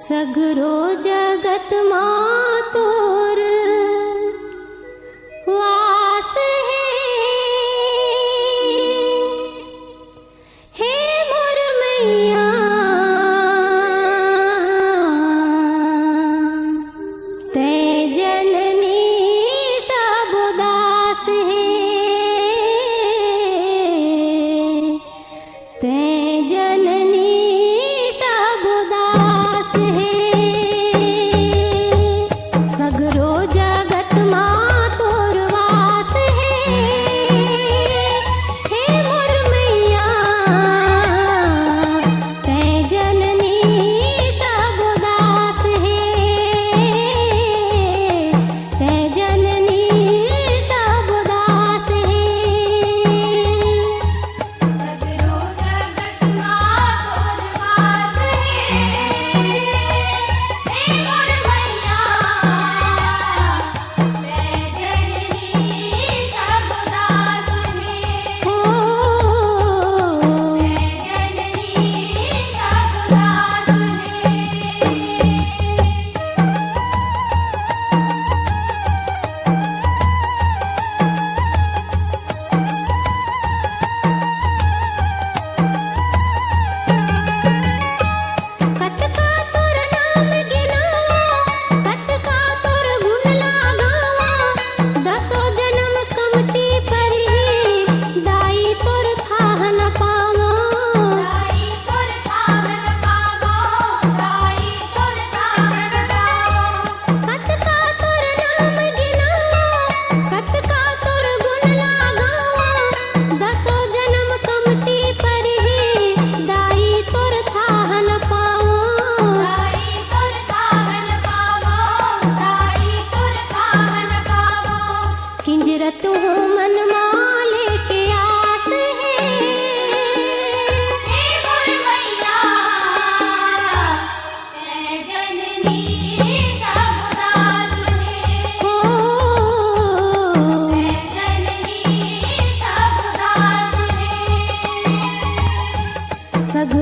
सगरो जगत मां तोर वास हे मोर मैया ते जननी सब दास ते जननी सब दास सगरो जगत मां तोर वास हे मोर मैया ते जननी सब दास ते जननी सब दास सगरो जगत मां तोर वास हे मोर मैया ते जननी सब दास हो ते जननी सब कतका तोर नाम गिनावा कतका तोर गुण लागावा दसो जन्म कमती परही दाई तोर थाह न पावा दाई तोर थाह न पावा दाई तोर थाह न पावा कतका तोर नाम गिनावा कतका तोर गुण लागावा दसो जन्म कमती परही दाई तोर थाह न पावा दाई तोर थाह न पावा दाई तोर थाह न पावा किंजरत हो मन माले के आस हे मोर मैया ते जननी सब दास हो ते जननी सब दास सग